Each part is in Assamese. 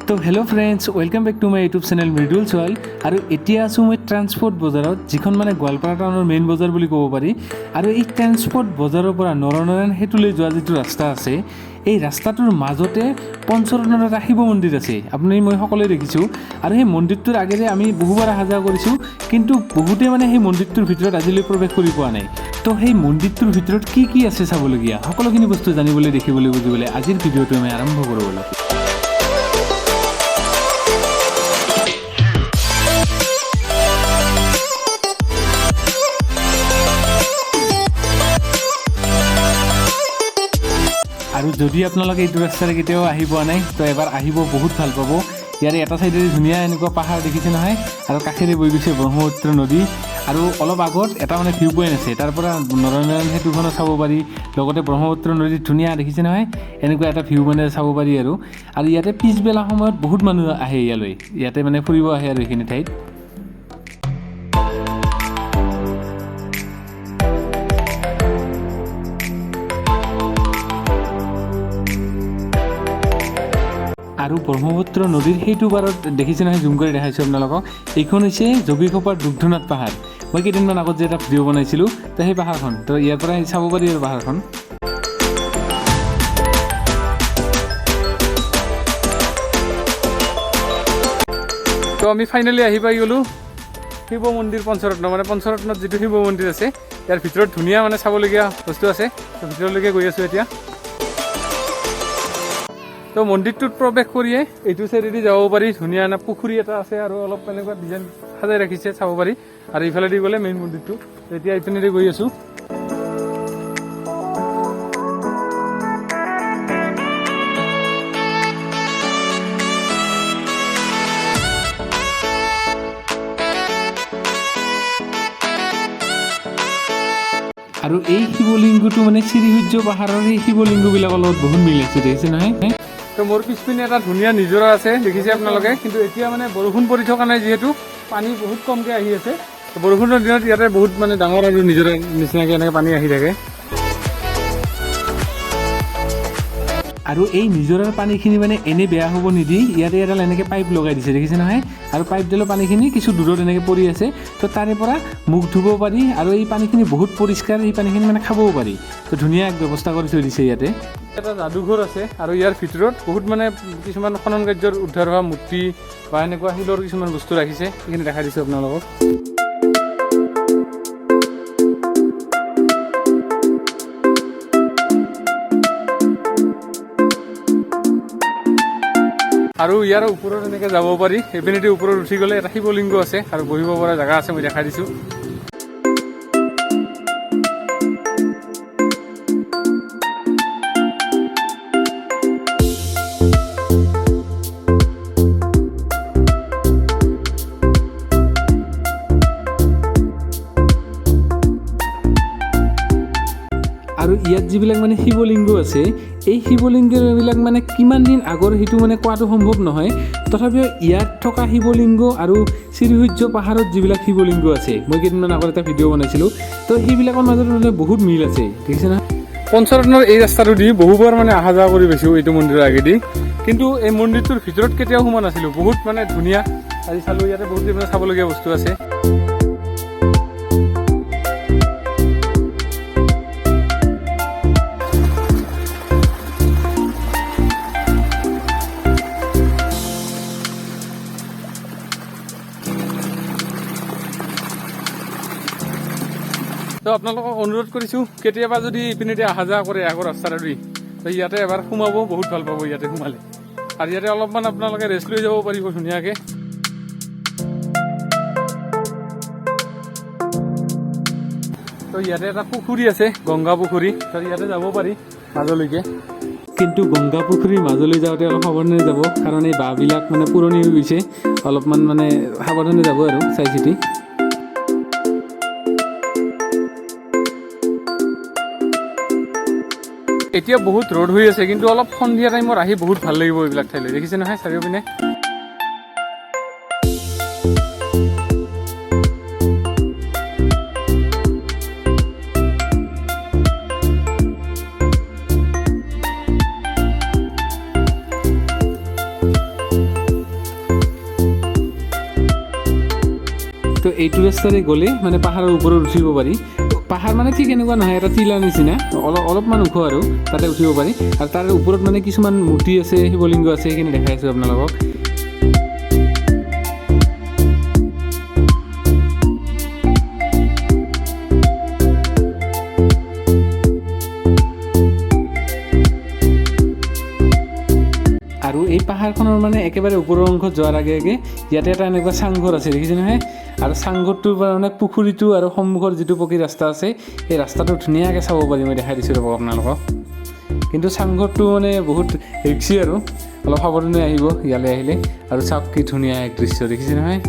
তো hello' friends, welcome back to my YouTube channel Mridul Chowal. আৰু এতিয়া আছোঁ মই ট্ৰান্সপৰ্ট বজাৰত, যিখন মানে গোৱালপাৰা টাউনৰ মেইন বজাৰ বুলি ক'ব পাৰি। আৰু এই ট্ৰান্সপৰ্ট বজাৰৰ পৰা নৰনাৰায়ণ সেতুলৈ যোৱা যিটো ৰাস্তা আছে, এই ৰাস্তাটোৰ মাজতে পঞ্চৰত্নৰ এটা শিৱ মন্দিৰ আছে। মই সকলোৱে দেখিছোঁ। আৰু সেই মন্দিৰটোৰ আগেৰে আমি বহুবাৰ অহা যোৱা কৰিছোঁ, কিন্তু বহুতে মানে সেই মন্দিৰটোৰ ভিতৰত আজিলৈ প্ৰৱেশ কৰি পোৱা নাই। তো সেই মন্দিৰটোৰ ভিতৰত কি আছে চাবলগীয়া, সকলোখিনি বস্তু জানিবলৈ, দেখিবলৈ, বুজিবলৈ আজিৰ ভিডিঅ'টো আমি আৰম্ভ কৰোঁ অলপ। আৰু যদি আপোনালোকে এইটো ৰাস্তাৰে কেতিয়াও আহি পোৱা নাই, তো এবাৰ আহিব, বহুত ভাল পাব। ইয়াৰে এটা চাইডেৰে ধুনীয়া এনেকুৱা পাহাৰ দেখিছে নহয়, আৰু কাষেৰে বৈ গৈছে ব্ৰহ্মপুত্ৰ নদী। আৰু অলপ আগত এটা মানে ভিউ পইণ্ট আছে, তাৰ পৰা নৰনাৰায়ণ সেতুখনো চাব পাৰি, লগতে ব্ৰহ্মপুত্ৰ নদী ধুনীয়া দেখিছে নহয়, এনেকুৱা এটা ভিউ মানে চাব পাৰি। আৰু ইয়াতে পিছবেলা সময়ত বহুত মানুহ আহে ইয়াতে মানে ফুৰিব আহে আৰু এইখিনি ঠাইত। আৰু ব্ৰহ্মপুত্ৰ নদীৰ সেইটো পাৰত দেখিছে নহয়, জুম কৰি দেখাইছোঁ আপোনালোকক। এইখন হৈছে যোগীঘোপাৰ দুগ্ধনাথ পাহাৰ। মই কেইদিনমান আগত যে এটা ভিডিঅ' বনাইছিলোঁ, তো সেই পাহাৰখন, তো ইয়াৰ পৰাই চাব পাৰি আৰু পাহাৰখন। তো আমি ফাইনেলি আহি পাই গ'লোঁ শিৱ মন্দিৰ পঞ্চৰত্ন, মানে পঞ্চৰত্নত যিটো শিৱ মন্দিৰ আছে, ইয়াৰ ভিতৰত ধুনীয়া মানে চাবলগীয়া বস্তু আছে। তো ভিতৰলৈকে গৈ আছোঁ এতিয়া। তো মন্দিৰটোত প্ৰৱেশ কৰিয়ে এইটো চাইডেদি যাব পাৰি, ধুনীয়া এটা পুখুৰী এটা আছে, আৰু অলপ এনেকুৱা ডিজাইন সজাই ৰাখিছে, চাব পাৰি। আৰু ইফালেদি গ'লে মেইন মন্দিৰটো, এতিয়া এইপিনেদি গৈ আছোঁ। আৰু এই শিৱলিংগটো মানে শ্ৰীসূৰ্য পাহাৰৰ সেই শিৱলিংগবিলাকৰ লগত বহুত মিল আছে, দেখিছে নহয়। তো মোৰ পিছপিনে এটা ধুনীয়া নিজৰা আছে, দেখিছে আপোনালোকে। কিন্তু এতিয়া মানে বৰষুণ পৰি থকা নাই, যিহেতু পানী বহুত কমকৈ আহি আছে। বৰষুণৰ দিনত ইয়াতে বহুত মানে ডাঙৰ আৰু নিজৰা নিচিনাকৈ এনেকৈ পানী আহি থাকে। আৰু এই নিজৰাৰ পানীখিনি মানে এনেই বেয়া হ'ব নিদি ইয়াতে এডাল এনেকৈ পাইপ লগাই দিছে, দেখিছে নহয়। আৰু পাইপডালৰ পানীখিনি কিছু দূৰত এনেকৈ পৰি আছে, তো তাৰে পৰা মুখ ধুব পাৰি। আৰু এই পানীখিনি বহুত পৰিষ্কাৰ, এই পানীখিনি মানে খাবও পাৰি। তো ধুনীয়া এক ব্যৱস্থা কৰি থৈ দিছে ইয়াতে। এটা যাদুঘৰ আছে, আৰু ইয়াৰ ভিতৰত বহুত মানে কিছুমান খনন কাৰ্যৰ উদ্ধাৰ হোৱা মূৰ্তি বা এনেকুৱা শিলৰ কিছুমান বস্তু ৰাখিছে, সেইখিনি দেখাই দিছোঁ আপোনালোকক। আৰু ইয়াৰ ওপৰত এনেকৈ যাব পাৰি, এইপিনেদি ওপৰত উঠি গ'লে এটা শিৱলিংগ আছে, আৰু বহিব পৰা জেগা আছে, মই দেখাই দিছোঁ। আৰু ইয়াত যিবিলাক মানে শিৱলিংগ আছে, এই শিৱলিংগবিলাক মানে কিমান দিন আগৰ সেইটো মানে কোৱাটো সম্ভৱ নহয়। তথাপিও ইয়াত থকা শিৱলিংগ আৰু শ্ৰীসূৰ্য পাহাৰত যিবিলাক শিৱলিংগ আছে, মই কেইদিনমান আগত এটা ভিডিঅ' বনাইছিলোঁ, তো সেইবিলাকৰ মাজত মানে বহুত মিল আছে, দেখিছে না। পঞ্চৰত্নৰ এই ৰাস্তাটো দি বহুবাৰ মানে অহা যোৱা কৰি পাইছোঁ এইটো মন্দিৰৰ আগেদি, কিন্তু এই মন্দিৰটোৰ ভিতৰত কেতিয়াও সোমোৱা নাছিলোঁ। বহুত মানে ধুনীয়া, আজি চালোঁ ইয়াতে বহুত মানে চাবলগীয়া বস্তু আছে। তো আপোনালোকক অনুৰোধ কৰিছোঁ, কেতিয়াবা যদি ইপিনেদি অহা যোৱা কৰে আগৰ ৰাস্তাটোদি, তো ইয়াতে এবাৰ সোমাব, বহুত ভাল পাব ইয়াতে সোমালে। আৰু ইয়াতে অলপমান আপোনালোকে ৰেষ্ট লৈ যাব পাৰিব ধুনীয়াকৈ। তো ইয়াতে এটা পুখুৰী আছে, গংগা পুখুৰী, তো ইয়াতে যাব পাৰি মাজলৈকে। কিন্তু গংগা পুখুৰীৰ মাজলৈ যাওঁতে অলপ সাৱধানে যাব, কাৰণ এই বাঁহবিলাক মানে পুৰণি হৈ গৈছে, অলপমান মানে সাৱধানে যাব আৰু চাই চিতি। এতিয়া বহুত ৰ'দ হৈ আছে, কিন্তু অলপ সন্ধিয়া টাইমত আহি বহুত ভাল লাগিব এইবিলাক ঠাইলৈ, দেখিছে নহয় চাৰিওপিনে। তো এইটো ৰাস্তাৰে গ'লে মানে পাহাৰৰ ওপৰত উঠিব পাৰি। পাহাৰ মানে ঠিক এনেকুৱা নহয়, এটা টিলাৰ নিচিনা অলপমান ওখ আৰু তাতে উঠিব পাৰি। আৰু তাৰ ওপৰত মানে কিছুমান মূৰ্তি আছে, শিৱলিংগ আছে, সেইখিনি দেখাই আছোঁ আপোনালোকক। আৰু এই পাহাৰখনৰ মানে একেবাৰে ওপৰৰ অংশত যোৱাৰ আগে আগে ইয়াতে এটা এনেকুৱা চাংঘৰ আছে, দেখিছে নহয়? আৰু চাংঘৰটোৰ পৰা মানে পুখুৰীটো আৰু সন্মুখৰ যিটো পকী ৰাস্তা আছে, সেই ৰাস্তাটো ধুনীয়াকৈ চাব পাৰি। মই দেখাই দিছোঁ ৰ'ব আপোনালোকক। কিন্তু চাংঘৰটো মানে বহুত ৰিক্সি আৰু অলপ সাৱধানে আহিব ইয়ালৈ আহিলে। আৰু চাওক কি ধুনীয়া এক দৃশ্য, দেখিছে নহয়?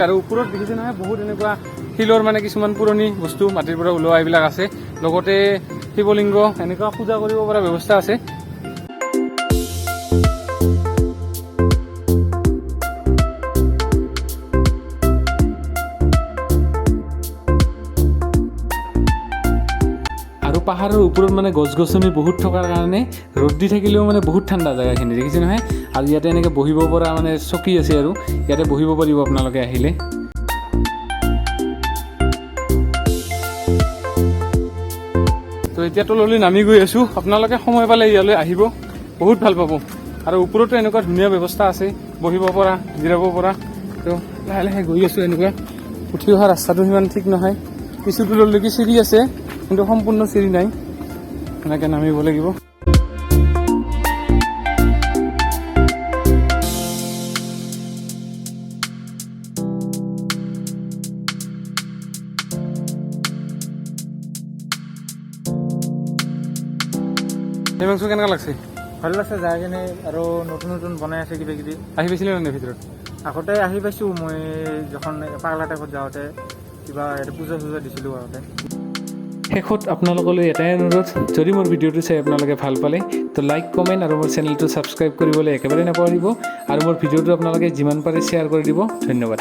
আৰু ওপৰত দেখিছে নহয় বহুত এনেকুৱা শিলৰ মানে কিছুমান পুৰণি বস্তু মাটিৰ পৰা ওলোৱা এইবিলাক আছে। লগতে শিৱলিংগ এনেকুৱা পূজা কৰিব পৰা ব্যৱস্থা আছে। আৰু পাহাৰৰ ওপৰত মানে গছ গছনি বহুত থকাৰ কাৰণে ৰ'দ দি থাকিলেও মানে বহুত ঠাণ্ডা জেগাখিনি, দেখিছে নহয়? আৰু ইয়াতে এনেকৈ বহিব পৰা মানে চকী আছে, আৰু ইয়াতে বহিব পাৰিব আপোনালোকে আহিলে। তো এতিয়া তললৈ নামি গৈ আছোঁ। আপোনালোকে সময় পালে ইয়ালৈ আহিব, বহুত ভাল পাব। আৰু ওপৰতো এনেকুৱা ধুনীয়া ব্যৱস্থা আছে, বহিব পৰা, জিৰাব পৰা। তো লাহে লাহে গৈ আছোঁ। এনেকুৱা উঠি অহা ৰাস্তাটো সিমান ঠিক নহয়, কিছু দূৰলৈকে চিৰি আছে কিন্তু সম্পূৰ্ণ চিৰি নাই, এনেকৈ নামিব লাগিব। হিমাংশু কেনেকুৱা লাগছে? ভাল লাগছে যাই কিনে। আৰু নতুন নতুন বনাই আছে কিবা কিবি। আহি পাইছিলে নে ভিতৰত? আগতে আহি পাইছোঁ মই, যখন পাগলা টাইপত যাওঁতে কিবা ইয়াতে পূজা চূজা দিছিলোঁ আগতে। শেষত আপোনালোকলৈ এটাই অনুৰোধ, যদি মোৰ ভিডিঅ'টো চাই আপোনালোকে ভাল পালে তো লাইক কমেণ্ট আৰু মোৰ চেনেলটো ছাবস্ক্ৰাইব কৰিবলৈ একেবাৰে নাপাহৰিব। আৰু মোৰ ভিডিঅ'টো আপোনালোকে যিমান পাৰে শ্বেয়াৰ কৰি দিব। ধন্যবাদ।